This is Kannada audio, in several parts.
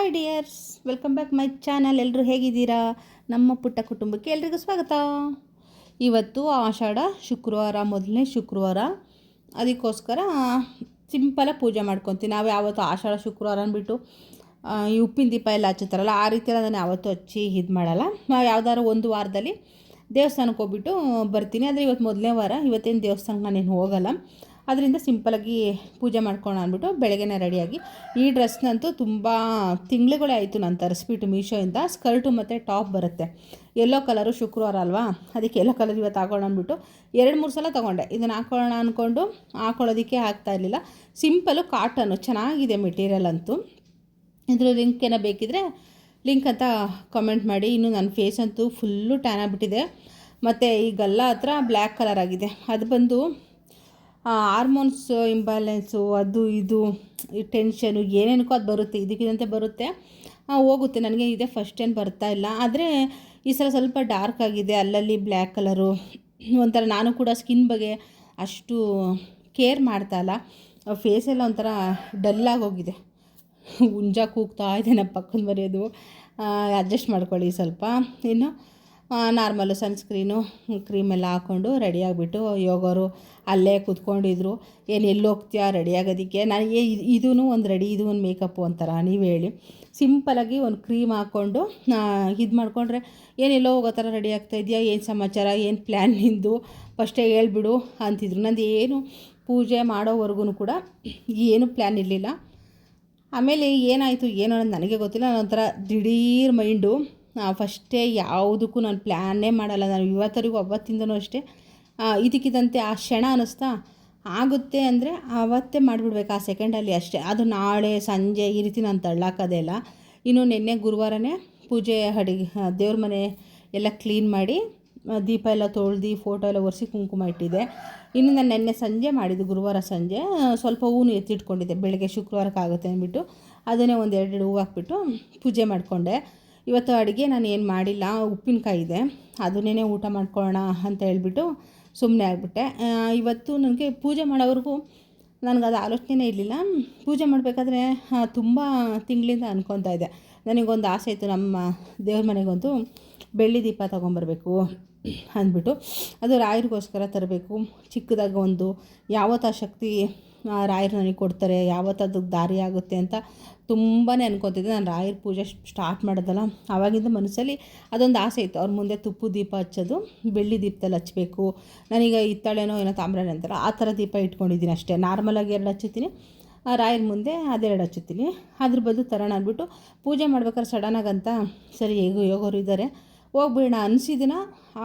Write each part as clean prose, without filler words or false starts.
Hi dears, welcome back my channel. ಎಲ್ಲರೂ ಹೇಗಿದ್ದೀರಾ? ನಮ್ಮ ಪುಟ್ಟ ಕುಟುಂಬಕ್ಕೆ ಎಲ್ರಿಗೂ ಸ್ವಾಗತ. ಇವತ್ತು ಆಷಾಢ ಶುಕ್ರವಾರ, ಮೊದಲನೇ ಶುಕ್ರವಾರ. ಅದಕ್ಕೋಸ್ಕರ ಸಿಂಪಲಾಗಿ ಪೂಜೆ ಮಾಡ್ಕೊತೀನಿ. ನಾವು ಯಾವತ್ತು ಆಷಾಢ ಶುಕ್ರವಾರ ಅಂದ್ಬಿಟ್ಟು ಈ ಉಪ್ಪಿನ ದೀಪ ಎಲ್ಲ ಹಚ್ಚುತ್ತಾರಲ್ಲ, ಆ ರೀತಿ ನಾನು ಯಾವತ್ತೂ ಹಚ್ಚಿ ಇದು ಮಾಡಲ್ಲ. ನಾವು ಯಾವ್ದಾದ್ರು ಒಂದು ವಾರದಲ್ಲಿ ದೇವಸ್ಥಾನಕ್ಕೆ ಹೋಗ್ಬಿಟ್ಟು ಬರ್ತೀನಿ. ಆದರೆ ಇವತ್ತು ಮೊದಲನೇ ವಾರ, ಇವತ್ತೇನು ದೇವಸ್ಥಾನಕ್ಕೆ ನಾನೇನು ಹೋಗಲ್ಲ. ಅದರಿಂದ ಸಿಂಪಲಾಗಿ ಪೂಜೆ ಮಾಡ್ಕೊಂಡು ಅಂದ್ಬಿಟ್ಟು ಬೆಳಗ್ಗೆನೇ ರೆಡಿಯಾಗಿ, ಈ ಡ್ರೆಸ್ನಂತೂ ತುಂಬ ತಿಂಗಳುಗಳೇ ಆಯಿತು ನಾನು ತರಿಸ್ಬಿಟ್ಟು ಮೀಶೋಯಿಂದ. ಸ್ಕರ್ಟು ಮತ್ತು ಟಾಪ್ ಬರುತ್ತೆ, ಯೆಲ್ಲೋ ಕಲರು, ಶುಕ್ರವಾರ ಅಲ್ವಾ, ಅದಕ್ಕೆ ಯೆಲ್ಲೋ ಕಲರ್ ಇವತ್ತು ಹಾಕೊಳ್ಳೋಣ ಅಂದ್ಬಿಟ್ಟು 2-3 ಸಲ ತೊಗೊಂಡೆ. ಇದನ್ನು ಹಾಕೊಳ್ಳೋಣ ಅಂದ್ಕೊಂಡು ಹಾಕೊಳ್ಳೋದಕ್ಕೆ ಆಗ್ತಾಯಿರಲಿಲ್ಲ. ಸಿಂಪಲು ಕಾಟನ್ನು ಚೆನ್ನಾಗಿದೆ ಮೆಟೀರಿಯಲ್ ಅಂತೂ. ಇದ್ರ ಲಿಂಕ್ ಏನೋ ಬೇಕಿದ್ರೆ ಲಿಂಕ್ ಅಂತ ಕಮೆಂಟ್ ಮಾಡಿ. ಇನ್ನು ನನ್ನ ಫೇಸ್ ಅಂತೂ ಫುಲ್ಲು ಟ್ಯಾನ್ ಆಗಿಬಿಟ್ಟಿದೆ, ಮತ್ತು ಈ ಗಲ್ಲ ಹತ್ರ ಬ್ಲ್ಯಾಕ್ ಕಲರ್ ಆಗಿದೆ. ಅದು ಬಂದು ಹಾರ್ಮೋನ್ಸ್ ಇಂಬ್ಯಾಲೆನ್ಸು, ಅದು ಇದು ಈ ಟೆನ್ಷನು ಏನೇನಕ್ಕೋ ಅದು ಬರುತ್ತೆ, ಇದಕ್ಕಿದಂತೆ ಬರುತ್ತೆ, ಹೋಗುತ್ತೆ. ನನಗೆ ಇದೆ ಫಸ್ಟ್ ಏನು ಬರ್ತಾ ಇಲ್ಲ. ಆದರೆ ಈ ಸಲ ಸ್ವಲ್ಪ ಡಾರ್ಕ್ ಆಗಿದೆ, ಅಲ್ಲಲ್ಲಿ ಬ್ಲ್ಯಾಕ್ ಕಲರು. ಒಂಥರ ನಾನು ಕೂಡ ಸ್ಕಿನ್ ಬಗ್ಗೆ ಅಷ್ಟು ಕೇರ್ ಮಾಡ್ತಾಯಿಲ್ಲ. ಫೇಸೆಲ್ಲ ಒಂಥರ ಡಲ್ಲಾಗಿ ಹೋಗಿದೆ. ಹುಂಜ ಕೂಗ್ತಾ ಇದೆ ನಮ್ಮ ಪಕ್ಕದ ಮರೆಯೋದು, ಅಡ್ಜಸ್ಟ್ ಮಾಡ್ಕೊಳ್ಳಿ ಸ್ವಲ್ಪ. ಇನ್ನು ನಾರ್ಮಲು ಸನ್ಸ್ಕ್ರೀನು ಕ್ರೀಮೆಲ್ಲ ಹಾಕ್ಕೊಂಡು ರೆಡಿಯಾಗಿಬಿಟ್ಟು ಯೋಗರು ಅಲ್ಲೇ ಕೂತ್ಕೊಂಡಿದ್ರು. ಏನು ಎಲ್ಲಿ ಹೋಗ್ತೀಯಾ ರೆಡಿ ಆಗೋದಕ್ಕೆ? ನನಗೆ ಇದೂ ಒಂದು ರೆಡಿ, ಇದು ಒಂದು ಮೇಕಪ್ಪು ಅಂತಾರ ನೀವು ಹೇಳಿ. ಸಿಂಪಲಾಗಿ ಒಂದು ಕ್ರೀಮ್ ಹಾಕ್ಕೊಂಡು ಇದು ಮಾಡಿಕೊಂಡ್ರೆ ಏನೆಲ್ಲೋ ಹೋಗೋ ಥರ ರೆಡಿ ಆಗ್ತಾಯಿದೆಯಾ, ಏನು ಸಮಾಚಾರ, ಏನು ಪ್ಲ್ಯಾನ್ ನಿಂದು, ಫಸ್ಟೇ ಹೇಳ್ಬಿಡು ಅಂತಿದ್ರು. ನಂದು ಏನು ಪೂಜೆ ಮಾಡೋವರೆಗೂ ಕೂಡ ಏನು ಪ್ಲ್ಯಾನ್ ಇರಲಿಲ್ಲ. ಆಮೇಲೆ ಏನಾಯಿತು ಏನೋ ನನಗೆ ಗೊತ್ತಿಲ್ಲ, ಒಂಥರ ದಿಢೀರ್ ಮೈಂಡು. ಫಸ್ಟೇ ಯಾವುದಕ್ಕೂ ನಾನು ಪ್ಲ್ಯಾನೇ ಮಾಡಲ್ಲ. ನಾನು ಇವತ್ತರಿಗೂ ಅವತ್ತಿಂದನೂ ಅಷ್ಟೇ ಇದಕ್ಕಿದಂತೆ ಆ ಕ್ಷಣ ಅನ್ನಿಸ್ತಾ ಆಗುತ್ತೆ ಅಂದರೆ ಆವತ್ತೇ ಮಾಡಿಬಿಡ್ಬೇಕು, ಆ ಸೆಕೆಂಡಲ್ಲಿ ಅಷ್ಟೇ. ಅದು ನಾಳೆ ಸಂಜೆ ಈ ರೀತಿ ನಾನು ತಳ್ಳಾಕೋದೇ ಇಲ್ಲ. ಇನ್ನು ನಿನ್ನೆ ಗುರುವಾರನೇ ಪೂಜೆ ಅಡಿಗೆ ದೇವ್ರ ಮನೆ ಎಲ್ಲ ಕ್ಲೀನ್ ಮಾಡಿ ದೀಪ ಎಲ್ಲ ತೊಳ್ದು ಫೋಟೋ ಎಲ್ಲ ಒರೆಸಿ ಕುಂಕುಮ ಇಟ್ಟಿದ್ದೆ. ಇನ್ನು ನಾನು ನಿನ್ನೆ ಸಂಜೆ ಮಾಡಿದ್ದು, ಗುರುವಾರ ಸಂಜೆ ಸ್ವಲ್ಪ ಹೂವು ಎತ್ತಿಟ್ಕೊಂಡಿದ್ದೆ, ಬೆಳಗ್ಗೆ ಶುಕ್ರವಾರಕ್ಕಾಗುತ್ತೆ ಅಂದ್ಬಿಟ್ಟು ಅದನ್ನೇ ಒಂದು 2 ಹೂವು ಹಾಕ್ಬಿಟ್ಟು ಪೂಜೆ ಮಾಡಿಕೊಂಡೆ. ಇವತ್ತು ಅಡುಗೆ ನಾನು ಏನು ಮಾಡಿಲ್ಲ, ಉಪ್ಪಿನಕಾಯಿ ಇದೆ, ಅದನ್ನೇ ಊಟ ಮಾಡ್ಕೊಳ್ಳೋಣ ಅಂತ ಹೇಳ್ಬಿಟ್ಟು ಸುಮ್ಮನೆ ಆಗಿಬಿಟ್ಟೆ. ಇವತ್ತು ನನಗೆ ಪೂಜೆ ಮಾಡೋವರೆಗೂ ನನಗದು ಆಲೋಚನೆ ಇರಲಿಲ್ಲ. ಪೂಜೆ ಮಾಡಬೇಕಾದ್ರೆ ತುಂಬ ತಿಂಗಳಿಂದ ಅನ್ಕೊತಾ ಇದ್ದೆ, ನನಗೊಂದು ಆಸೆ ಇತ್ತು, ನಮ್ಮ ದೇವ್ರ ಮನೆಗಂತೂ ಬೆಳ್ಳಿ ದೀಪ ತೊಗೊಂಬರ್ಬೇಕು ಅಂದ್ಬಿಟ್ಟು. ಅದು ರಾಯರಿಗೋಸ್ಕರ ತರಬೇಕು. ಚಿಕ್ಕದಾಗ ಒಂದು ಯಾವತ್ತು ಆ ಶಕ್ತಿ ರಾಯರು ನನಗೆ ಕೊಡ್ತಾರೆ, ಯಾವತ್ತು ಅದಕ್ಕೆ ದಾರಿ ಆಗುತ್ತೆ ಅಂತ ತುಂಬಾ ಅನ್ಕೊತಿದ್ದೆ. ನಾನು ರಾಯರ ಪೂಜೆ ಸ್ಟಾರ್ಟ್ ಮಾಡೋದಲ್ಲ, ಆವಾಗಿಂದ ಮನಸ್ಸಲ್ಲಿ ಅದೊಂದು ಆಸೆ ಇತ್ತು. ಅವ್ರ ಮುಂದೆ ತುಪ್ಪು ದೀಪ ಹಚ್ಚೋದು, ಬೆಳ್ಳಿ ದೀಪದಲ್ಲಿ ಹಚ್ಚಬೇಕು. ನಾನೀಗ ಹಿತ್ತಾಳೆನೋ ಏನೋ ತಾಮ್ರನೇ ಅಂತಾರ, ಆ ಥರ ದೀಪ ಇಟ್ಕೊಂಡಿದ್ದೀನಿ ಅಷ್ಟೇ. ನಾರ್ಮಲಾಗಿ 2 ಹಚ್ಚುತ್ತೀನಿ, ರಾಯರ ಮುಂದೆ ಅದೆರಡು ಹಚ್ಚುತ್ತೀನಿ. ಅದ್ರ ಬದಲು ತರೋಣ ಅಂದ್ಬಿಟ್ಟು ಪೂಜೆ ಮಾಡ್ಬೇಕಾದ್ರೆ ಸಡನ್ನಾಗಂತ ಸರಿ ಯೋಗರು ಇದ್ದಾರೆ, ಹೋಗ್ಬಿಡೋಣ ಅನಿಸಿದಿನ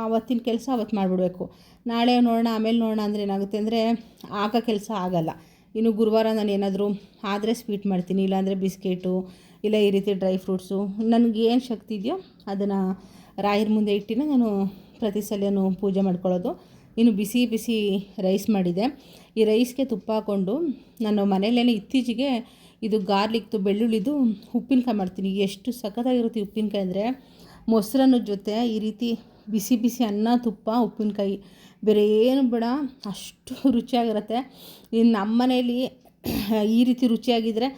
ಆವತ್ತಿನ ಕೆಲಸ ಅವತ್ತು ಮಾಡಿಬಿಡ್ಬೇಕು. ನಾಳೆ ನೋಡೋಣ ಆಮೇಲೆ ನೋಡೋಣ ಅಂದರೆ ಏನಾಗುತ್ತೆ ಅಂದರೆ ಆಗ ಕೆಲಸ ಆಗಲ್ಲ. ಇನ್ನು ಗುರುವಾರ ನಾನು ಏನಾದರೂ ಆದರೆ ಸ್ವೀಟ್ ಮಾಡ್ತೀನಿ, ಇಲ್ಲಾಂದರೆ ಬಿಸ್ಕೆಟು, ಇಲ್ಲ ಈ ರೀತಿ ಡ್ರೈ ಫ್ರೂಟ್ಸು, ನನಗೇನು ಶಕ್ತಿ ಇದೆಯೋ ಅದನ್ನು ರಾಯರ ಮುಂದೆ ಇಟ್ಟಿನ ನಾನು ಪ್ರತಿ ಸಲನೂ ಪೂಜೆ ಮಾಡ್ಕೊಳ್ಳೋದು. ಇನ್ನು ಬಿಸಿ ಬಿಸಿ ರೈಸ್ ಮಾಡಿದೆ. ಈ ರೈಸ್ಗೆ ತುಪ್ಪ ಹಾಕ್ಕೊಂಡು ನಾನು ಮನೇಲೇನೆ ಇತ್ತೀಚೆಗೆ ಇದು ಗಾರ್ಲಿಕ್ದು ಬೆಳ್ಳುಳ್ಳಿದು ಉಪ್ಪಿನಕಾಯಿ ಮಾಡ್ತೀನಿ. ಎಷ್ಟು ಸಖತ್ತಾಗಿರುತ್ತೆ ಉಪ್ಪಿನಕಾಯಿ ಅಂದರೆ, ಮೊಸರನ್ನ ಜೊತೆ ಈ ರೀತಿ ಬಿಸಿ ಬಿಸಿ ಅನ್ನ, ತುಪ್ಪ, ಉಪ್ಪಿನಕಾಯಿ, ಬೇರೆ ಏನು ಬೇಡ, ಅಷ್ಟು ರುಚಿಯಾಗಿರುತ್ತೆ. ಇನ್ನು ನಮ್ಮ ಮನೇಲಿ ಈ ರೀತಿ ರುಚಿಯಾಗಿದ್ದರೆ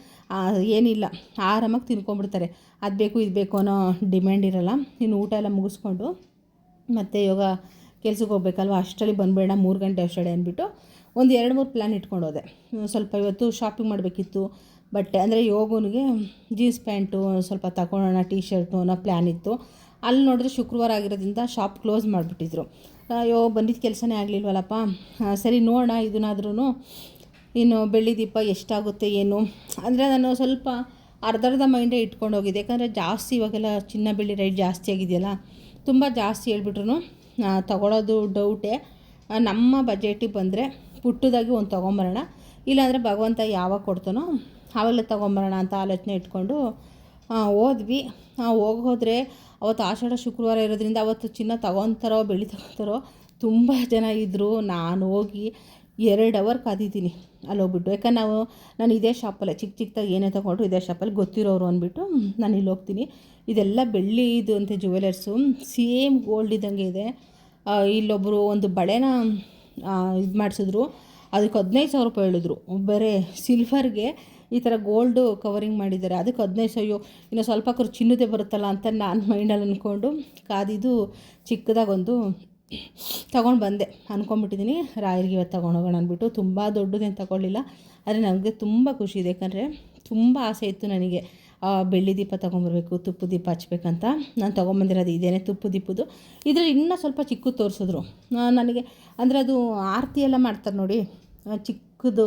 ಏನಿಲ್ಲ, ಆರಾಮಾಗಿ ತಿನ್ಕೊಂಡ್ಬಿಡ್ತಾರೆ. ಅದು ಬೇಕು ಇದು ಬೇಕು ಅನ್ನೋ ಡಿಮ್ಯಾಂಡ್ ಇರೋಲ್ಲ. ಇನ್ನು ಊಟ ಎಲ್ಲ ಮುಗಿಸ್ಕೊಂಡು ಮತ್ತು ಯೋಗ ಕೆಲ್ಸಕ್ಕೆ ಹೋಗ್ಬೇಕಲ್ವ, ಅಷ್ಟರಲ್ಲಿ ಬಂದುಬೇಡ 3 ಗಂಟೆ ಅಷ್ಟೇ ಅಂದ್ಬಿಟ್ಟು ಒಂದು 2-3 ಪ್ಲ್ಯಾನ್ ಇಟ್ಕೊಂಡು ಹೋದೆ. ಸ್ವಲ್ಪ ಇವತ್ತು ಶಾಪಿಂಗ್ ಮಾಡಬೇಕಿತ್ತು, ಬಟ್ಟೆ ಅಂದರೆ ಯೋಗನಿಗೆ ಜೀನ್ಸ್ ಪ್ಯಾಂಟು ಸ್ವಲ್ಪ ತಗೊಳ್ಳೋಣ, ಟೀ ಶರ್ಟು ಅನ್ನೋ ಪ್ಲ್ಯಾನ್ ಇತ್ತು. ಅಲ್ಲಿ ನೋಡಿದ್ರೆ ಶುಕ್ರವಾರ ಆಗಿರೋದ್ರಿಂದ ಶಾಪ್ ಕ್ಲೋಸ್ ಮಾಡಿಬಿಟ್ಟಿದ್ರು. ಅಯ್ಯೋ ಬಂದಿದ್ದ ಕೆಲಸನೇ ಆಗಲಿಲ್ವಲ್ಲಪ್ಪ, ಸರಿ ನೋಡೋಣ ಇದನ್ನಾದ್ರೂ. ಇನ್ನು ಬೆಳ್ಳಿ ದೀಪ ಎಷ್ಟಾಗುತ್ತೆ ಏನು ಅಂದರೆ ನಾನು ಸ್ವಲ್ಪ ಅರ್ಧರ್ಧ ಮೈಂಡೇ ಇಟ್ಕೊಂಡು ಹೋಗಿದ್ದೆ. ಯಾಕಂದರೆ ಜಾಸ್ತಿ ಇವಾಗೆಲ್ಲ ಚಿನ್ನ ಬೆಳ್ಳಿ ರೇಟ್ ಜಾಸ್ತಿ ಆಗಿದೆಯಲ್ಲ, ತುಂಬ ಜಾಸ್ತಿ ಹೇಳ್ಬಿಟ್ರು ತಗೊಳ್ಳೋದು ಡೌಟೇ. ನಮ್ಮ ಬಜೆಟಿಗೆ ಬಂದರೆ ಪುಟ್ಟದಾಗಿ ಒಂದು ತೊಗೊಂಬರೋಣ, ಇಲ್ಲಾಂದರೆ ಭಗವಂತ ಯಾವಾಗ ಕೊಡ್ತಾನೋ ಆವಾಗಲೇ ತೊಗೊಂಬರೋಣ ಅಂತ ಆಲೋಚನೆ ಇಟ್ಕೊಂಡು ಹೋದ್ವಿ. ಹೋದ್ರೆ ಅವತ್ತು ಆಷಾಢ ಶುಕ್ರವಾರ ಇರೋದ್ರಿಂದ ಅವತ್ತು ಚಿನ್ನ ತೊಗೊತಾರೋ ಬೆಳ್ಳಿ ತೊಗೊತಾರೋ ತುಂಬ ಜನ ಇದ್ದರು. ನಾನು ಹೋಗಿ 2 ಅವರ್ ಕಾದಿದ್ದೀನಿ ಅಲ್ಲಿ ಹೋಗ್ಬಿಟ್ಟು. ಯಾಕಂದ್ರೆ ನಾನು ಇದೇ ಶಾಪಲ್ಲೇ ಚಿಕ್ಕದಾಗಿ ಏನೇ ತೊಗೊಂಡ್ರು ಇದೇ ಶಾಪಲ್ಲಿ ಗೊತ್ತಿರೋರು ಅಂದ್ಬಿಟ್ಟು ನಾನು ಇಲ್ಲಿ ಹೋಗ್ತೀನಿ. ಇದೆಲ್ಲ ಬೆಳ್ಳಿ ಇದು ಅಂತೆ, ಜುವೆಲರ್ಸು ಸೇಮ್ ಗೋಲ್ಡ್ ಇದ್ದಂಗೆ ಇದೆ. ಇಲ್ಲೊಬ್ಬರು ಒಂದು ಬಳೆನ ಇದು ಮಾಡಿಸಿದ್ರು, ಅದಕ್ಕೆ 15,000 ರೂಪಾಯಿ ಹೇಳಿದ್ರು. ಬೇರೆ ಸಿಲ್ವರ್ಗೆ ಈ ಥರ ಗೋಲ್ಡು ಕವರಿಂಗ್ ಮಾಡಿದ್ದಾರೆ. ಅದಕ್ಕೆ 15 ಅಯ್ಯೋ ಇನ್ನು ಸ್ವಲ್ಪ ಚಿನ್ನದೇ ಬರುತ್ತಲ್ಲ ಅಂತ ನಾನು ಮೈಂಡಲ್ಲಿ ಅಂದ್ಕೊಂಡು ಕಾದಿದ್ದು ಚಿಕ್ಕದಾಗೊಂದು ತೊಗೊಂಡು ಬಂದೆ. ಅಂದ್ಕೊಂಬಿಟ್ಟಿದ್ದೀನಿ ರಾಯರಿಗೆ ಇವತ್ತು ತೊಗೊಂಡೋಗೋಣ ಅಂದ್ಬಿಟ್ಟು. ತುಂಬ ದೊಡ್ಡದೇನು ತೊಗೊಳ್ಳಿಲ್ಲ, ಆದರೆ ನನಗೆ ತುಂಬ ಖುಷಿ ಇದೆ. ಯಾಕಂದರೆ ತುಂಬ ಆಸೆ ಇತ್ತು ನನಗೆ ಬೆಳ್ಳಿ ದೀಪ ತೊಗೊಂಬರ್ಬೇಕು, ತುಪ್ಪ ದೀಪ ಹಚ್ಬೇಕಂತ. ನಾನು ತೊಗೊಂಬಂದಿರೋದು ಇದೇನೆ ತುಪ್ಪ ದೀಪದ್ದು. ಇದರಲ್ಲಿ ಇನ್ನೂ ಸ್ವಲ್ಪ ಚಿಕ್ಕದು ತೋರಿಸಿದ್ರು ನನಗೆ. ಅಂದರೆ ಅದು ಆರತಿ ಎಲ್ಲ ಮಾಡ್ತಾರೆ ನೋಡಿ, ಚಿಕ್ಕದು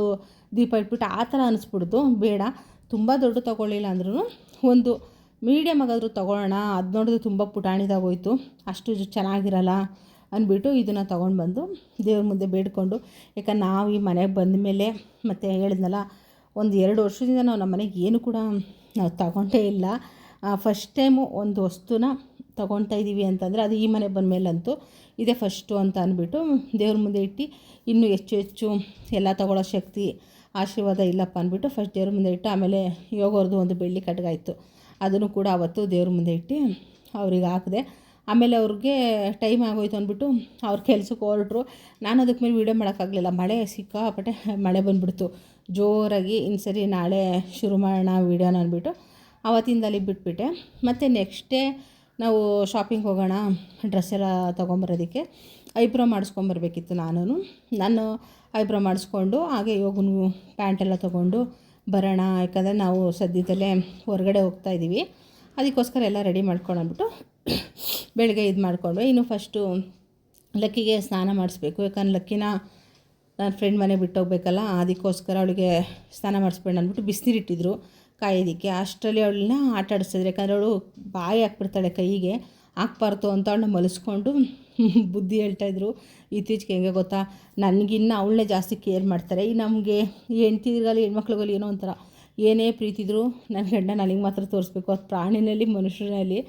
ದೀಪ ಇಟ್ಬಿಟ್ಟು ಆ ಥರ ಅನಿಸ್ಬಿಡ್ತು. ಬೇಡ, ತುಂಬ ದೊಡ್ಡ ತೊಗೊಳ್ಳಿಲ್ಲ ಅಂದ್ರೂ ಒಂದು ಮೀಡಿಯಮ್ ಆಗಾದರೂ ತೊಗೊಳ್ಳೋಣ. ಅದು ನೋಡಿದ್ರೆ ತುಂಬ ಪುಟಾಣಿದಾಗೋಯ್ತು, ಅಷ್ಟು ಚೆನ್ನಾಗಿರಲ್ಲ ಅಂದ್ಬಿಟ್ಟು ಇದನ್ನು ತೊಗೊಂಡು ಬಂದು ದೇವ್ರ ಮುಂದೆ ಬೇಡ್ಕೊಂಡು. ಯಾಕಂದ್ರೆ ನಾವು ಈ ಮನೆಗೆ ಬಂದ ಮೇಲೆ ಮತ್ತು ಹೇಳಿದ್ನಲ್ಲ, ಒಂದು 2 ವರ್ಷದಿಂದ ನಾವು ನಮ್ಮ ಮನೆಗೆ ಏನು ಕೂಡ ನಾವು ತಗೊಂಡೇ ಇಲ್ಲ. ಫಸ್ಟ್ ಟೈಮು ಒಂದು ವಸ್ತುನ ತೊಗೊಳ್ತಾ ಇದ್ದೀವಿ ಅಂತಂದರೆ ಅದು ಈ ಮನೆ ಬಂದಮೇಲಂತೂ ಇದೇ ಫಸ್ಟು ಅಂತ ಅಂದ್ಬಿಟ್ಟು ದೇವ್ರ ಮುಂದೆ ಇಟ್ಟು, ಇನ್ನೂ ಹೆಚ್ಚು ಹೆಚ್ಚು ಎಲ್ಲ ತೊಗೊಳ್ಳೋ ಶಕ್ತಿ ಆಶೀರ್ವಾದ ಇಲ್ಲಪ್ಪ ಅಂದ್ಬಿಟ್ಟು ಫಸ್ಟ್ ದೇವ್ರ ಮುಂದೆ ಇಟ್ಟು, ಆಮೇಲೆ ಯೋಗವ್ರದ್ದು ಒಂದು ಬೆಳ್ಳಿ ಕಟ್ಗ ಇತ್ತು, ಅದನ್ನು ಕೂಡ ಅವತ್ತು ದೇವ್ರ ಮುಂದೆ ಇಟ್ಟು ಅವ್ರಿಗೆ ಹಾಕಿದೆ. ಆಮೇಲೆ ಅವ್ರಿಗೆ ಟೈಮ್ ಆಗೋಯ್ತು ಅಂದ್ಬಿಟ್ಟು ಅವ್ರ ಕೆಲ್ಸಕ್ಕೆ ಹೊರಟ್ರು. ನಾನು ಅದಕ್ಕೆ ಮೇಲೆ ವೀಡಿಯೋ ಮಾಡೋಕ್ಕಾಗಲಿಲ್ಲ, ಮಳೆ ಸಿಕ್ಕಾಪಟ್ಟೆ ಮಳೆ ಬಂದುಬಿಡ್ತು ಜೋರಾಗಿ. ಇನ್ನು ಸರಿ ನಾಳೆ ಶುರು ಮಾಡೋಣ ವೀಡಿಯೋನ ಅಂದ್ಬಿಟ್ಟು ಆವತ್ತಿಂದ ಅಲ್ಲಿಗೆ ಬಿಟ್ಬಿಟ್ಟೆ. ಮತ್ತು ನೆಕ್ಸ್ಟ್ ಡೇ ನಾವು ಶಾಪಿಂಗ್ ಹೋಗೋಣ ಡ್ರೆಸ್ ಎಲ್ಲ ತೊಗೊಂಬರೋದಕ್ಕೆ. ಐಬ್ರೋ ಮಾಡಿಸ್ಕೊಂಬರ್ಬೇಕಿತ್ತು ನಾನು ಐಬ್ರೋ ಮಾಡಿಸ್ಕೊಂಡು ಹಾಗೆ ಯೋಗನಿಗೂ ಪ್ಯಾಂಟೆಲ್ಲ ತೊಗೊಂಡು ಬರೋಣ. ಯಾಕಂದರೆ ನಾವು ಸದ್ಯದಲ್ಲೇ ಹೊರಗಡೆ ಹೋಗ್ತಾಯಿದ್ದೀವಿ, ಅದಕ್ಕೋಸ್ಕರ ಎಲ್ಲ ರೆಡಿ ಮಾಡ್ಕೊಂಡ್ಬಿಟ್ಟು ಬೆಳಗ್ಗೆ ಇದು ಮಾಡಿಕೊಂಡ್ವಿ. ಇನ್ನು ಫಸ್ಟು ಲಕ್ಕಿಗೆ ಸ್ನಾನ ಮಾಡಿಸ್ಬೇಕು. ಯಾಕಂದ್ರೆ ಲಕ್ಕಿನ ನನ್ನ ಫ್ರೆಂಡ್ ಮನೆ ಬಿಟ್ಟು ಹೋಗ್ಬೇಕಲ್ಲ, ಅದಕ್ಕೋಸ್ಕರ ಅವಳಿಗೆ ಸ್ನಾನ ಮಾಡಿಸ್ಬೇಡ ಅಂದ್ಬಿಟ್ಟು ಬಿಸಿನೀರಿಟ್ಟಿದ್ರು ಕಾಯೋದಕ್ಕೆ. ಅಷ್ಟರಲ್ಲಿ ಅವಳನ್ನ ಆಟ ಆಡಿಸಿದ್ರು. ಯಾಕಂದರೆ ಅವಳು ಬಾಯಿ ಹಾಕ್ಬಿಡ್ತಾಳೆ ಕೈಗೆ, ಹಾಕ್ಬಾರ್ದು ಅಂತ ಅವಳನ್ನ ಮಲಿಸ್ಕೊಂಡು ಬುದ್ಧಿ ಹೇಳ್ತಾಯಿದ್ರು. ಇತ್ತೀಚೆಗೆ ಹೆಂಗೆ ಗೊತ್ತಾ, ನನಗಿನ್ನ ಅವಳನ್ನೇ ಜಾಸ್ತಿ ಕೇರ್ ಮಾಡ್ತಾರೆ. ಈ ನಮಗೆ ಹೆಂಡ್ತಿರ್ಗಲಿ ಹೆಣ್ಮಕ್ಳಿಗಲಿ ಏನೋ ಒಂಥರ ಏನೇ ಪ್ರೀತಿದ್ರು ನನ್ನ ಗಂಡ ನನಗೆ ಮಾತ್ರ ತೋರಿಸ್ಬೇಕು, ಅದು ಪ್ರಾಣಿನಲ್ಲಿ ಮನುಷ್ಯನಲ್ಲಿ.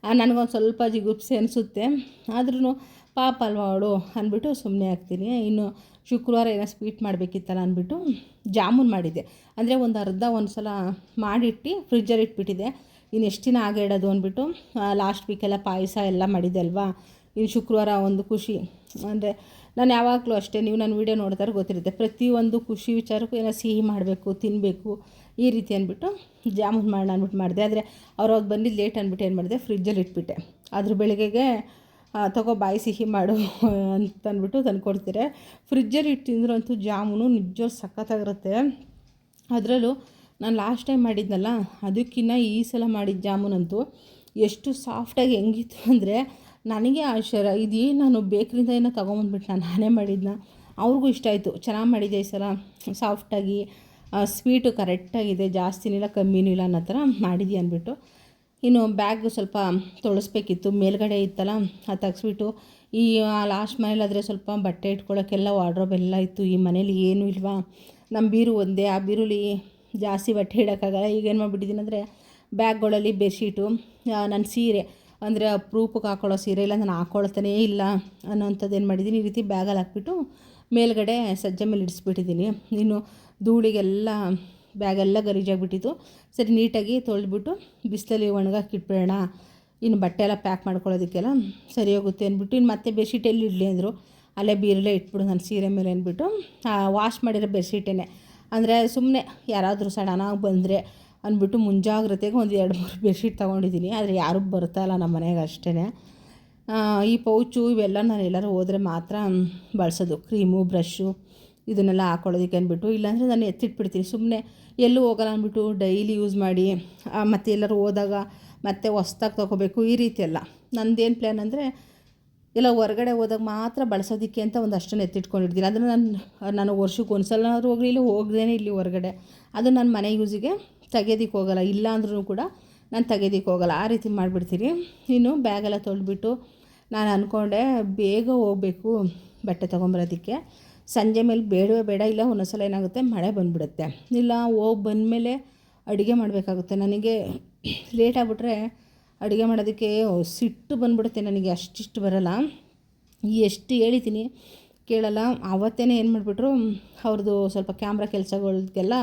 ನನಗೊಂದು ಸ್ವಲ್ಪ ಜಿಗುಪ್ಸೆ ಅನಿಸುತ್ತೆ, ಆದ್ರೂ ಪಾಪ ಅಲ್ವಾ ಅವಳು ಅಂದ್ಬಿಟ್ಟು ಸುಮ್ಮನೆ ಆಗ್ತೀನಿ. ಇನ್ನು ಶುಕ್ರವಾರ ಏನೋ ಸ್ವೀಟ್ ಮಾಡಬೇಕಿತ್ತಲ್ಲ ಅಂದ್ಬಿಟ್ಟು ಜಾಮೂನ್ ಮಾಡಿದ್ದೆ. ಅಂದರೆ ಒಂದು ಸಲ ಮಾಡಿಟ್ಟು ಫ್ರಿಜ್ಜಲ್ಲಿ ಇಟ್ಬಿಟ್ಟಿದ್ದೆ. ಇನ್ನು ಎಷ್ಟು ದಿನ ಹಾಗೆ ಇಡೋದು ಅಂದ್ಬಿಟ್ಟು ಲಾಸ್ಟ್ ವೀಕೆಲ್ಲ ಪಾಯಸ ಎಲ್ಲ ಮಾಡಿದ್ದೆ ಅಲ್ವಾ. ಇನ್ನು ಶುಕ್ರವಾರ ಒಂದು ಖುಷಿ. ಅಂದರೆ ನಾನು ಯಾವಾಗಲೂ ಅಷ್ಟೇ, ನೀವು ನನ್ನ ವೀಡಿಯೋ ನೋಡ್ತಾರೆ ಗೊತ್ತಿರುತ್ತೆ, ಪ್ರತಿಯೊಂದು ಖುಷಿ ವಿಚಾರಕ್ಕೂ ಏನೋ ಸಿಹಿ ಮಾಡಬೇಕು, ತಿನ್ನಬೇಕು ಈ ರೀತಿ ಅಂದ್ಬಿಟ್ಟು ಜಾಮೂನ್ ಮಾಡೋಣ ಅಂದ್ಬಿಟ್ಟು ಮಾಡಿದೆ. ಆದರೆ ಅವ್ರು ಬಂದಿದ್ದು ಲೇಟ್ ಅಂದ್ಬಿಟ್ಟು ಏನು ಮಾಡಿದೆ, ಫ್ರಿಜ್ಜಲ್ಲಿ ಇಟ್ಬಿಟ್ಟೆ. ಅದ್ರ ಬೆಳಗ್ಗೆಗೆ ತಗೋ ಬಾಯಿ ಸಿಹಿ ಮಾಡು ಅಂತಂದ್ಬಿಟ್ಟು ತಂದುಕೊಡ್ತಾರೆ. ಫ್ರಿಜ್ಜಲ್ಲಿ ಇಟ್ಟು ತಿಂದರೂ ಅಂತೂ ಜಾಮೂನು ನಿಜ ಸಖತ್ತಾಗಿರುತ್ತೆ. ಅದರಲ್ಲೂ ನಾನು ಲಾಸ್ಟ್ ಟೈಮ್ ಮಾಡಿದ್ನಲ್ಲ, ಅದಕ್ಕಿಂತ ಈ ಸಲ ಮಾಡಿದ ಜಾಮೂನಂತೂ ಎಷ್ಟು ಸಾಫ್ಟಾಗಿ ಹೆಂಗಿತ್ತು ಅಂದರೆ ನನಗೆ ಆಶ್ಚರ್ಯ. ಇದೇನು ನಾನು ಬೇಕ್ರಿಂದ ಏನೋ ತೊಗೊಂಬಂದ್ಬಿಟ್ಟು ನಾನೇ ಮಾಡಿದ್ನ. ಅವ್ರಿಗೂ ಇಷ್ಟ ಆಯಿತು, ಚೆನ್ನಾಗಿ ಮಾಡಿದ್ದೆ ಈ ಸಲ, ಸಾಫ್ಟಾಗಿ ಸ್ವೀಟು ಕರೆಕ್ಟಾಗಿದೆ, ಜಾಸ್ತಿನೂ ಇಲ್ಲ ಕಮ್ಮಿನೂ ಇಲ್ಲ ಅನ್ನೋ ಥರ ಮಾಡಿದ್ದೆ ಅಂದ್ಬಿಟ್ಟು. ಇನ್ನು ಬ್ಯಾಗ್ ಸ್ವಲ್ಪ ತೊಳಸ್ಬೇಕಿತ್ತು, ಮೇಲ್ಗಡೆ ಇತ್ತಲ್ಲ ಅದು ತೆಗ್ಸ್ಬಿಟ್ಟು. ಈ ಲಾಸ್ಟ್ ಮನೇಲಾದರೆ ಸ್ವಲ್ಪ ಬಟ್ಟೆ ಇಟ್ಕೊಳ್ಳೋಕ್ಕೆಲ್ಲ ವಾರ್ಡ್ರೋಬ್ ಎಲ್ಲ ಇತ್ತು. ಈ ಮನೇಲಿ ಏನೂ ಇಲ್ವಾ, ನಮ್ಮ ಬೀರು ಒಂದೇ, ಆ ಬೀರುಲಿ ಜಾಸ್ತಿ ಬಟ್ಟೆ ಇಡೋಕ್ಕಾಗಲ್ಲ. ಈಗ ಏನು ಮಾಡಿಬಿಟ್ಟಿದ್ದೀನಿ ಅಂದರೆ ಬ್ಯಾಗ್ಗಳಲ್ಲಿ ಬೆಡ್ಶೀಟು, ನನ್ನ ಸೀರೆ ಅಂದರೆ ಅಪ್ರೂಪಕ್ಕೆ ಹಾಕ್ಕೊಳ್ಳೋ ಸೀರೆ ಇಲ್ಲ ನಾನು ಹಾಕ್ಕೊಳ್ತಾನೇ ಇಲ್ಲ ಅನ್ನೋಂಥದ್ದು ಏನು ಮಾಡಿದ್ದೀನಿ, ಈ ರೀತಿ ಬ್ಯಾಗಲ್ಲಿ ಹಾಕ್ಬಿಟ್ಟು ಮೇಲ್ಗಡೆ ಸಜ್ಜೆ ಮೇಲೆ ಇಡಿಸ್ಬಿಟ್ಟಿದ್ದೀನಿ. ಇನ್ನು ಧೂಳಿಗೆಲ್ಲ ಬ್ಯಾಗೆಲ್ಲ ಗಲೀಜಾಗಿಬಿಟ್ಟಿತ್ತು. ಸರಿ ನೀಟಾಗಿ ತೊಳೆದ್ಬಿಟ್ಟು ಬಿಸಿಲಲ್ಲಿ ಒಣಗಾಕಿಟ್ಬಿಡೋಣ, ಇನ್ನು ಬಟ್ಟೆ ಎಲ್ಲ ಪ್ಯಾಕ್ ಮಾಡ್ಕೊಳ್ಳೋದಕ್ಕೆಲ್ಲ ಸರಿ ಹೋಗುತ್ತೆ ಅಂದ್ಬಿಟ್ಟು. ಇನ್ನು ಮತ್ತೆ ಬೆಡ್ಶೀಟ್ ಎಲ್ಲಿ ಇಡಲಿ ಅಂದರು, ಅಲ್ಲೇ ಬೀರಲ್ಲೇ ಇಟ್ಬಿಡು ನನ್ನ ಸೀರೆ ಮೇಲೆ ಅಂದ್ಬಿಟ್ಟು ವಾಶ್ ಮಾಡಿರೋ ಬೆಡ್ಶೀಟೇ. ಅಂದರೆ ಸುಮ್ಮನೆ ಯಾರಾದರೂ ಸಡನ್ನಾಗಿ ಬಂದರೆ ಅಂದ್ಬಿಟ್ಟು ಮುಂಜಾಗ್ರತೆಗೆ ಒಂದು 2-3 ಬೆಡ್ಶೀಟ್ ತೊಗೊಂಡಿದ್ದೀನಿ. ಆದರೆ ಯಾರೂ ಬರ್ತಾಯಿಲ್ಲ ನಮ್ಮ ಮನೆಗೆ ಅಷ್ಟೇ. ಈ ಪೌಚು ಇವೆಲ್ಲ ನಾನು ಎಲ್ಲರೂ ಹೋದರೆ ಮಾತ್ರ ಬಳಸೋದು, ಕ್ರೀಮು ಬ್ರಷು ಇದನ್ನೆಲ್ಲ ಹಾಕ್ಕೊಳ್ಳೋದಕ್ಕೆ ಅಂದ್ಬಿಟ್ಟು. ಇಲ್ಲಾಂದರೆ ನಾನು ಎತ್ತಿಟ್ಬಿಡ್ತೀನಿ, ಸುಮ್ಮನೆ ಎಲ್ಲೂ ಹೋಗೋಲ್ಲ ಅಂದ್ಬಿಟ್ಟು ಡೈಲಿ ಯೂಸ್ ಮಾಡಿ ಮತ್ತು ಎಲ್ಲರೂ ಹೋದಾಗ ಮತ್ತೆ ಹೊಸ್ದಾಗಿ ತೊಗೋಬೇಕು ಈ ರೀತಿ ಎಲ್ಲ. ನಂದೇನು ಪ್ಲ್ಯಾನ್ ಅಂದರೆ ಎಲ್ಲ ಹೊರಗಡೆ ಹೋದಾಗ ಮಾತ್ರ ಬಳಸೋದಕ್ಕೆ ಅಂತ ಒಂದು ಅಷ್ಟನ್ನು ಎತ್ತಿಟ್ಕೊಂಡಿರ್ತೀನಿ. ಅದನ್ನು ನಾನು ವರ್ಷಕ್ಕೆ ಒಂದು ಸಲನಾದ್ರೂ ಹೋಗಲಿ, ಇಲ್ಲಿ ಹೋಗದೇನೆ ಇಲ್ಲಿ ಹೊರಗಡೆ ಅದು ನನ್ನ ಮನೆ ಯೂಸಿಗೆ ತೆಗೆಯೋದಕ್ಕೆ ಹೋಗೋಲ್ಲ. ಇಲ್ಲ ಅಂದ್ರೂ ಕೂಡ ನಾನು ತೆಗೆಯೋದಕ್ಕೆ ಹೋಗೋಲ್ಲ, ಆ ರೀತಿ ಮಾಡಿಬಿಡ್ತೀನಿ. ಇನ್ನು ಬ್ಯಾಗೆಲ್ಲ ತೊಳೆದ್ಬಿಟ್ಟು ನಾನು ಅಂದ್ಕೊಂಡೆ ಬೇಗ ಹೋಗಬೇಕು ಬಟ್ಟೆ ತೊಗೊಂಬರೋದಕ್ಕೆ. ಸಂಜೆ ಮೇಲೆ ಬೇಡವೇ ಬೇಡ, ಇಲ್ಲ ಒಂದೊಂದು ಸಲ ಏನಾಗುತ್ತೆ ಮಳೆ ಬಂದುಬಿಡುತ್ತೆ, ಇಲ್ಲ ಹೋಗಿ ಬಂದಮೇಲೆ ಅಡುಗೆ ಮಾಡಬೇಕಾಗುತ್ತೆ. ನನಗೆ ಲೇಟ್ ಆಗಿಬಿಟ್ರೆ ಅಡುಗೆ ಮಾಡೋದಕ್ಕೆ ಸಿಟ್ಟು ಬಂದುಬಿಡುತ್ತೆ ನನಗೆ, ಅಷ್ಟಿಷ್ಟು ಬರೋಲ್ಲ. ಎಷ್ಟು ಹೇಳಿದ್ದೀನಿ ಕೇಳಲ್ಲ. ಆವತ್ತೇ ಏನು ಮಾಡಿಬಿಟ್ರು, ಅವ್ರದ್ದು ಸ್ವಲ್ಪ ಕ್ಯಾಮ್ರಾ ಕೆಲಸಗಳಿಗೆಲ್ಲ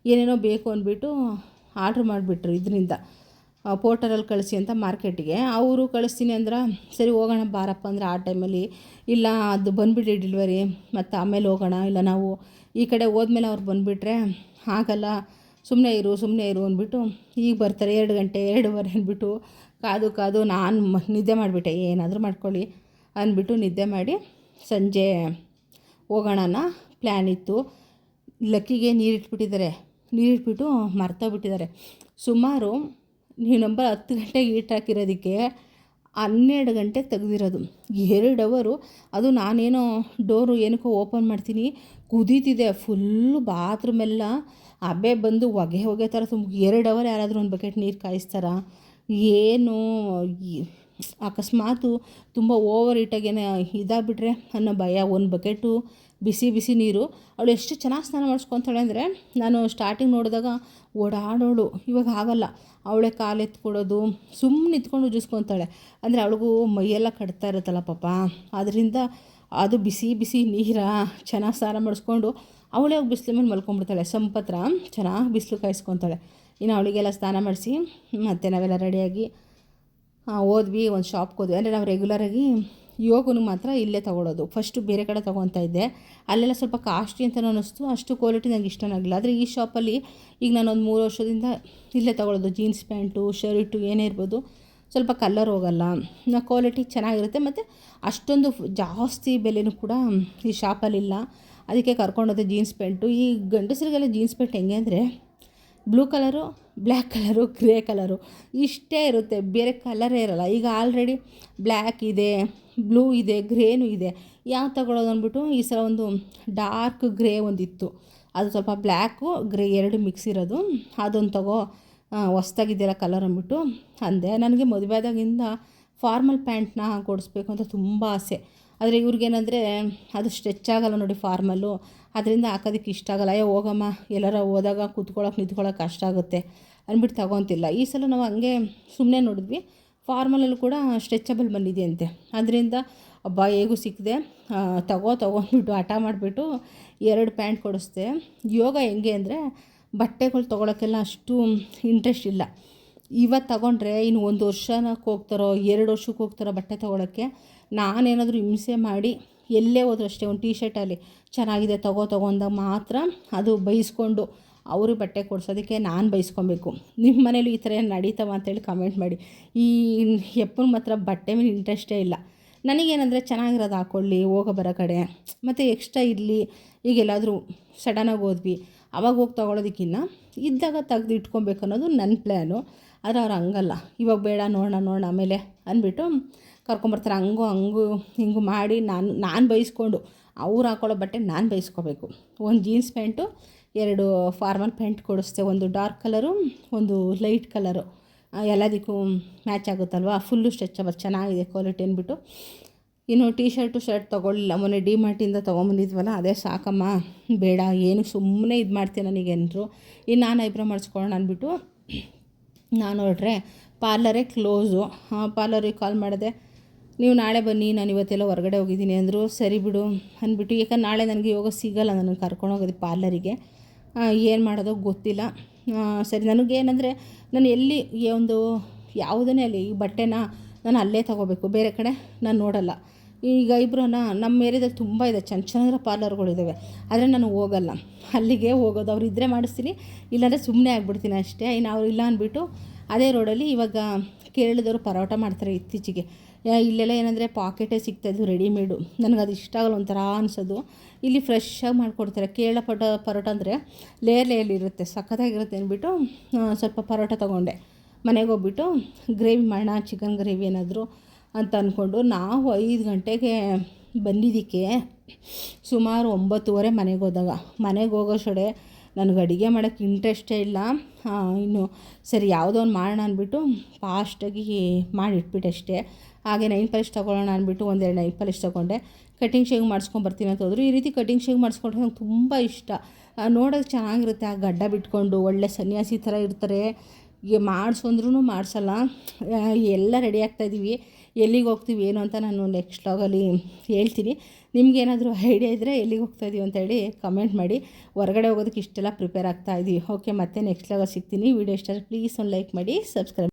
ಏನೇನೋ ಬೇಕು ಅಂದ್ಬಿಟ್ಟು ಆರ್ಡ್ರ್ ಮಾಡಿಬಿಟ್ರು, ಇದರಿಂದ ಪೋರ್ಟರಲ್ಲಿ ಕಳಿಸಿ ಅಂತ ಮಾರ್ಕೆಟಿಗೆ. ಅವರು ಕಳಿಸ್ತೀನಿ ಅಂದ್ರೆ ಸರಿ ಹೋಗೋಣ ಬಾರಪ್ಪ ಅಂದರೆ ಆ ಟೈಮಲ್ಲಿ ಇಲ್ಲ ಅದು ಬಂದುಬಿಡಿ ಡೆಲಿವರಿ ಮತ್ತು ಆಮೇಲೆ ಹೋಗೋಣ, ಇಲ್ಲ ನಾವು ಈ ಕಡೆ ಹೋದ್ಮೇಲೆ ಅವ್ರು ಬಂದುಬಿಟ್ರೆ ಆಗಲ್ಲ ಸುಮ್ಮನೆ ಇರು ಅಂದ್ಬಿಟ್ಟು ಈಗ ಬರ್ತಾರೆ 2 ಗಂಟೆ 2:15 ಅಂದ್ಬಿಟ್ಟು ಕಾದು ನಾನು ನಿದ್ದೆ ಮಾಡಿಬಿಟ್ಟೆ, ಏನಾದರೂ ಮಾಡ್ಕೊಳ್ಳಿ ಅಂದ್ಬಿಟ್ಟು ನಿದ್ದೆ ಮಾಡಿ ಸಂಜೆ ಹೋಗೋಣ ಪ್ಲ್ಯಾನ್ ಇತ್ತು. ಲಕ್ಕಿಗೆ ನೀರಿಟ್ಬಿಟ್ಟು ಮರ್ತೋಗ್ಬಿಟ್ಟಿದ್ದಾರೆ. ಸುಮಾರು ನೀವು ನಂಬರ್ 10 ಗಂಟೆಗೆ ಹೀಟ್ ಹಾಕಿರೋದಕ್ಕೆ 12 ಗಂಟೆಗೆ ತೆಗೆದಿರೋದು, 2 ಅವರು. ಅದು ನಾನೇನೋ ಡೋರು ಏನಕ್ಕೋ ಓಪನ್ ಮಾಡ್ತೀನಿ, ಕುದೀತಿದೆ ಫುಲ್ಲು. ಬಾತ್ರೂಮೆಲ್ಲ ಹಬೆ ಬಂದು ಹೊಗೆ ಥರ 2 ಅವರ್ ಯಾರಾದರೂ ಒಂದು ಬಕೆಟ್ ನೀರು ಕಾಯಿಸ್ತಾರ? ಏನು ಅಕಸ್ಮಾತು ತುಂಬ ಓವರ್ ಹೀಟಾಗೇನೆ ಇದಾಗ್ಬಿಟ್ರೆ ಅನ್ನೋ ಭಯ. ಒಂದು ಬಕೆಟು ಬಿಸಿ ನೀರು. ಅವಳು ಎಷ್ಟು ಚೆನ್ನಾಗಿ ಸ್ನಾನ ಮಾಡಿಸ್ಕೊತಾಳೆ ಅಂದರೆ, ನಾನು ಸ್ಟಾರ್ಟಿಂಗ್ ನೋಡಿದಾಗ ಓಡಾಡೋಳು, ಇವಾಗ ಆಗಲ್ಲ. ಅವಳೇ ಕಾಲು ಎತ್ಕೊಡೋದು, ಸುಮ್ಮನೆ ಇತ್ಕೊಂಡು ಉಜ್ಜಿಸ್ಕೊತಾಳೆ. ಅಂದರೆ ಅವಳಿಗೂ ಮೈಯೆಲ್ಲ ಕಟ್ತಾ ಇರುತ್ತಲ್ಲ ಪಾಪ, ಅದರಿಂದ ಅದು ಬಿಸಿ ನೀರ ಚೆನ್ನಾಗಿ ಸ್ನಾನ ಮಾಡಿಸ್ಕೊಂಡು ಅವಳೇ ಹೋಗಿ ಬಿಸಿಲು ಮೇಲೆ ಮಲ್ಕೊಂಡ್ಬಿಡ್ತಾಳೆ. ಸಂಪತ್ರ ಚೆನ್ನಾಗಿ ಬಿಸಿಲು ಕಾಯಿಸ್ಕೊತಾಳೆ. ಇನ್ನು ಅವಳಿಗೆಲ್ಲ ಸ್ನಾನ ಮಾಡಿಸಿ ಮತ್ತು ನಾವೆಲ್ಲ ರೆಡಿಯಾಗಿ ಹೋದ್ವಿ. ಒಂದು ಶಾಪ್ಗೆ ಹೋದ್ವಿ. ಅಂದರೆ ನಾವು ರೆಗ್ಯುಲರಾಗಿ ಯೋಗನು ಮಾತ್ರ ಇಲ್ಲೇ ತೊಗೊಳೋದು. ಫಸ್ಟು ಬೇರೆ ಕಡೆ ತೊಗೊತಾ ಇದ್ದೆ, ಅಲ್ಲೆಲ್ಲ ಸ್ವಲ್ಪ ಕಾಸ್ಟ್ಲಿ ಅಂತ ಅನ್ನಿಸ್ತು, ಅಷ್ಟು ಕ್ವಾಲಿಟಿ ನನಗೆ ಇಷ್ಟನಾಗಿಲ್ಲ. ಆದರೆ ಈ ಶಾಪಲ್ಲಿ ಈಗ ನಾನೊಂದು 3 ವರ್ಷದಿಂದ ಇಲ್ಲೇ ತೊಗೊಳೋದು. ಜೀನ್ಸ್ ಪ್ಯಾಂಟು, ಶರ್ಟು ಏನೇ ಇರ್ಬೋದು, ಸ್ವಲ್ಪ ಕಲರ್ ಹೋಗಲ್ಲ, ಕ್ವಾಲಿಟಿ ಚೆನ್ನಾಗಿರುತ್ತೆ. ಮತ್ತು ಅಷ್ಟೊಂದು ಜಾಸ್ತಿ ಬೆಲೆನೂ ಕೂಡ ಈ ಶಾಪಲ್ಲಿಲ್ಲ. ಅದಕ್ಕೆ ಕರ್ಕೊಂಡೋದೆ ಜೀನ್ಸ್ ಪ್ಯಾಂಟು. ಈ ಗಂಡಸರಿಗೆಲ್ಲ ಜೀನ್ಸ್ ಪ್ಯಾಂಟ್ ಹೆಂಗೆ ಅಂದರೆ blue colour, black colour, grey colour ಇಷ್ಟೇ ಇರುತ್ತೆ, ಬೇರೆ ಕಲರೇ ಇರೋಲ್ಲ. ಈಗ ಆಲ್ರೆಡಿ ಬ್ಲ್ಯಾಕ್ ಇದೆ, ಬ್ಲೂ ಇದೆ, ಗ್ರೇನೂ ಇದೆ. ಯಾವ ತಗೊಳ್ಳೋದು ಅಂದ್ಬಿಟ್ಟು ಈ ಸಲ ಒಂದು ಡಾರ್ಕ್ ಗ್ರೇ ಒಂದಿತ್ತು, ಅದು ಸ್ವಲ್ಪ ಬ್ಲ್ಯಾಕು ಗ್ರೇ 2 ಮಿಕ್ಸ್ ಇರೋದು, ಅದೊಂದು ಹೊಸ್ದಾಗಿದೆಯಲ್ಲ ಕಲರ್ ಅಂದ್ಬಿಟ್ಟು ಅಂದೆ. ನನಗೆ ಮದುವೆ ಆದಾಗಿಂದ ಫಾರ್ಮಲ್ ಪ್ಯಾಂಟ್ನ ಕೊಡಿಸ್ಬೇಕು ಅಂತ ತುಂಬ ಆಸೆ. ಆದರೆ ಇವ್ರಿಗೇನಂದರೆ ಅದು ಸ್ಟ್ರೆಚ್ ಆಗೋಲ್ಲ ನೋಡಿ ಫಾರ್ಮಲ್ಲು, ಅದರಿಂದ ಹಾಕೋದಕ್ಕೆ ಇಷ್ಟ ಆಗಲ್ಲ. ಹೋಗಮ್ಮ ಎಲ್ಲಾರ ಹೋದಾಗ ನಿಂತ್ಕೊಳ್ಳೋಕೆ ಕಷ್ಟ ಆಗುತ್ತೆ ಅಂದ್ಬಿಟ್ಟು ತಗೊತಿಲ್ಲ. ಈ ಸಲ ನಾವು ಹಂಗೆ ಸುಮ್ಮನೆ ನೋಡಿದ್ವಿ, ಫಾರ್ಮಲಲ್ಲೂ ಕೂಡ ಸ್ಟ್ರೆಚಬಲ್ ಬಂದಿದೆಯಂತೆ. ಅದರಿಂದ ಹೇಗೂ ಸಿಕ್ಕಿದೆ, ತಗೊಂಡ್ಬಿಟ್ಟು ಹಠ ಮಾಡಿಬಿಟ್ಟು 2 ಪ್ಯಾಂಟ್ ಕೊಡಿಸ್ದೆ. ಯೋಗ ಹೆಂಗೆ ಅಂದರೆ ಬಟ್ಟೆಗಳು ತೊಗೊಳಕ್ಕೆಲ್ಲ ಅಷ್ಟು ಇಂಟ್ರೆಸ್ಟ್ ಇಲ್ಲ. ಇವತ್ತು ತಗೊಂಡ್ರೆ ಇನ್ನು 1 ವರ್ಷಕ್ಕೆ ಹೋಗ್ತಾರೋ 2 ವರ್ಷಕ್ಕೆ ಹೋಗ್ತಾರೋ ಬಟ್ಟೆ ತೊಗೊಳಕ್ಕೆ. ನಾನೇನಾದರೂ ಹಿಂಸೆ ಮಾಡಿ ಎಲ್ಲೇ ಹೋದ್ರೂ ಅಷ್ಟೇ, ಒಂದು ಶರ್ಟಲ್ಲಿ ಚೆನ್ನಾಗಿದೆ ತಗೊಂಡಾಗ ಮಾತ್ರ ಅದು ಬೈಸ್ಕೊಂಡು ಅವ್ರಿಗೆ ಬಟ್ಟೆ ಕೊಡ್ಸೋದಕ್ಕೆ ನಾನು ಬೈಸ್ಕೊಬೇಕು. ನಿಮ್ಮ ಮನೇಲೂ ಈ ಥರ ಏನು ನಡೀತಾವ ಅಂತೇಳಿ ಕಮೆಂಟ್ ಮಾಡಿ. ಈ ಎಪ್ಪನ ಮಾತ್ರ ಬಟ್ಟೆ ಮೇಲೆ ಇಂಟ್ರೆಸ್ಟೇ ಇಲ್ಲ. ನನಗೇನಂದರೆ ಚೆನ್ನಾಗಿರೋದು ಹಾಕ್ಕೊಳ್ಳಿ ಹೋಗೋ ಬರೋ ಕಡೆ, ಮತ್ತು ಎಕ್ಸ್ಟ್ರಾ ಇರಲಿ. ಈಗ ಎಲ್ಲಾದರೂ ಸಡನ್ನಾಗಿ ಹೋದ್ವಿ, ಅವಾಗ ಹೋಗಿ ತೊಗೊಳೋದಕ್ಕಿಂತ ಇದ್ದಾಗ ತೆಗ್ದು ಇಟ್ಕೊಬೇಕು ಅನ್ನೋದು ನನ್ನ ಪ್ಲ್ಯಾನು. ಆದರೆ ಅವ್ರು ಹಂಗಲ್ಲ, ಇವಾಗ ಬೇಡ ನೋಡೋಣ ಆಮೇಲೆ ಅಂದ್ಬಿಟ್ಟು ಕರ್ಕೊಂಬರ್ತಾರೆ. ಹಂಗೂ ಹಿಂಗೂ ಮಾಡಿ ನಾನು ಬೈಸ್ಕೊಂಡು ಅವ್ರು ಹಾಕ್ಕೊಳ್ಳೋ ಬಟ್ಟೆ ನಾನು ಬೈಸ್ಕೋಬೇಕು. ಒಂದು ಜೀನ್ಸ್ ಪ್ಯಾಂಟು, 2 ಫಾರ್ಮಲ್ ಪ್ಯಾಂಟ್ ಕೊಡಿಸ್ದೆ, ಒಂದು ಡಾರ್ಕ್ ಕಲರು, ಒಂದು ಲೈಟ್ ಕಲರು, ಎಲ್ಲದಕ್ಕೂ ಮ್ಯಾಚ್ ಆಗುತ್ತಲ್ವ. ಫುಲ್ಲು ಸ್ಟ್ರೆಚಬಲ್ ಚೆನ್ನಾಗಿದೆ ಕ್ವಾಲಿಟಿ ಅಂದ್ಬಿಟ್ಟು. ಇನ್ನು ಶರ್ಟ್ ತೊಗೊಳ್ಳಿಲ್ಲ. ಮೊನ್ನೆ ಡಿಮಾರ್ಟಿಂದ ತೊಗೊಂಬಂದಿದ್ವಲ್ಲ, ಅದೇ ಸಾಕಮ್ಮ, ಬೇಡ ಏನು ಸುಮ್ಮನೆ ಇದು ಮಾಡ್ತೀನಿ ನನಗೇನರು. ಇನ್ನು ನಾನು ಐಬ್ರೋ ಮಾಡಿಸ್ಕೊಳ್ಳೋಣ ಅಂದ್ಬಿಟ್ಟು ನಾನು ಹೊರಟ್ರೆ ಪಾರ್ಲರೇ ಕ್ಲೋಸು. ಪಾರ್ಲರಿಗೆ ಕಾಲ್ ಮಾಡಿದೆ, ನೀವು ನಾಳೆ ಬನ್ನಿ, ನಾನು ಇವತ್ತೆಲ್ಲ ಹೊರಗಡೆ ಹೋಗಿದ್ದೀನಿ ಅಂದರು. ಸರಿ ಬಿಡು ಅಂದ್ಬಿಟ್ಟು, ಯಾಕಂದ್ರೆ ನಾಳೆ ನನಗೆ ಯೋಗ ಸಿಗೋಲ್ಲ, ನನಗೆ ಕರ್ಕೊಂಡೋಗೋದು ಪಾರ್ಲರಿಗೆ. ಏನು ಮಾಡೋದೋ ಗೊತ್ತಿಲ್ಲ. ಸರಿ, ನನಗೇನೆಂದರೆ ನಾನು ಎಲ್ಲಿ ಒಂದು ಯಾವುದನ್ನೇ ಅಲ್ಲಿ ಈ ಬಟ್ಟೆನ ನಾನು ಅಲ್ಲೇ ತೊಗೋಬೇಕು, ಬೇರೆ ಕಡೆ ನಾನು ನೋಡಲ್ಲ. ಈಗ ಐಬ್ರೋನ ನಮ್ಮ ಏರಿಯಾದಲ್ಲಿ ತುಂಬ ಇದೆ, ಚೆನ್ನಾಗಿರೋ ಪಾರ್ಲರ್ಗಳಿದ್ದಾವೆ, ಆದರೆ ನಾನು ಹೋಗಲ್ಲ, ಅಲ್ಲಿಗೆ ಹೋಗೋದು. ಅವ್ರು ಇದ್ದರೆ ಮಾಡಿಸ್ತೀನಿ, ಇಲ್ಲಾಂದರೆ ಸುಮ್ಮನೆ ಆಗಿಬಿಡ್ತೀನಿ ಅಷ್ಟೇ. ಇನ್ನು ಅವ್ರು ಇಲ್ಲ ಅಂದ್ಬಿಟ್ಟು ಅದೇ ರೋಡಲ್ಲಿ ಇವಾಗ ಕೇರಳದವರು ಪರೋಟ ಮಾಡ್ತಾರೆ ಇತ್ತೀಚೆಗೆ. ಇಲ್ಲೆಲ್ಲ ಏನಂದರೆ ಪಾಕೆಟೇ ಸಿಗ್ತಾಯಿದ್ದು ರೆಡಿಮೇಡು, ನನಗದು ಇಷ್ಟ ಆಗಲ್ಲ, ಒಂಥರ ಅನಿಸೋದು. ಇಲ್ಲಿ ಫ್ರೆಶ್ಶಾಗಿ ಮಾಡಿಕೊಡ್ತಾರೆ. ಕೇರಳ ಪರೋಟ ಅಂದರೆ ಲೇಯರ್ ಇರುತ್ತೆ, ಸಖತ್ತಾಗಿರುತ್ತೆ ಅಂದ್ಬಿಟ್ಟು ಸ್ವಲ್ಪ ಪರೋಟ ತೊಗೊಂಡೆ. ಮನೆಗೆ ಹೋಗ್ಬಿಟ್ಟು ಗ್ರೇವಿ ಮಾಡೋಣ, ಚಿಕನ್ ಗ್ರೇವಿ ಏನಾದರೂ ಅಂತ ಅಂದ್ಕೊಂಡು ನಾವು 5 ಗಂಟೆಗೆ ಬಂದಿದ್ದಕ್ಕೆ ಸುಮಾರು 9:30 ಮನೆಗೆ ಹೋಗೋಷ್ಟೊಡೆ ನನಗೆ ಅಡುಗೆ ಮಾಡೋಕ್ಕೆ ಇಂಟ್ರೆಸ್ಟೇ ಇಲ್ಲ. ಇನ್ನು ಸರಿ ಯಾವುದೋ ಒಂದು ಮಾಡೋಣ ಅಂದ್ಬಿಟ್ಟು ಫಾಸ್ಟಾಗಿ ಮಾಡಿಟ್ಬಿಟ್ಟೆ ಅಷ್ಟೇ. ಹಾಗೆ ನೈಲ್ ಪಾಲಿಶ್ ತೊಗೊಳ್ಳೋಣ ಅಂದ್ಬಿಟ್ಟು 1-2 ನೈಲ್ ಪಾಲಿಶ್ ತೊಗೊಂಡೆ. ಕಟಿಂಗ್ ಶೇವ್ ಮಾಡಿಸ್ಕೊಂಬರ್ತೀನಿ ಅಂತ ಹೋದ್ರು. ಈ ರೀತಿ ಕಟಿಂಗ್ ಶೇವ್ ಮಾಡಿಸ್ಕೊಂಡ್ರೆ ನಂಗೆ ತುಂಬ ಇಷ್ಟ. ನೋಡೋಕ್ಕೆ ಚೆನ್ನಾಗಿರುತ್ತೆ, ಆ ಗಡ್ಡ ಬಿಟ್ಕೊಂಡು ಒಳ್ಳೆ ಸನ್ಯಾಸಿ ಥರ ಇರ್ತಾರೆ. ಈಗ ಮಾಡಿಸಂದ್ರೂ ಮಾಡಿಸಲ್ಲ. ಎಲ್ಲ ರೆಡಿ ಆಗ್ತಾಯಿದ್ದೀವಿ, ಎಲ್ಲಿಗೆ ಹೋಗ್ತೀವಿ ಏನು ಅಂತ ನಾನು ನೆಕ್ಸ್ಟ್ ವ್ಲಾಗಲ್ಲಿ ಹೇಳ್ತೀನಿ. ನಿಮಗೇನಾದರೂ ಐಡಿಯಾ ಇದ್ದರೆ ಎಲ್ಲಿಗೆ ಹೋಗ್ತಾಯಿದ್ದೀವಿ ಅಂತೇಳಿ ಕಮೆಂಟ್ ಮಾಡಿ. ಹೊರಗಡೆ ಹೋಗೋದಕ್ಕೆ ಇಷ್ಟೆಲ್ಲ ಪ್ರಿಪೇರ್ ಆಗ್ತಾಯಿದ್ದೀವಿ. ಓಕೆ, ಮತ್ತೆ ನೆಕ್ಸ್ಟ್ ವ್ಲಾಗ ಸಿಗ್ತೀನಿ. ವಿಡಿಯೋ ಇಷ್ಟ ಪ್ಲೀಸ್ ಒಂದು ಲೈಕ್ ಮಾಡಿ, ಸಬ್ಸ್ಕ್ರೈಬ್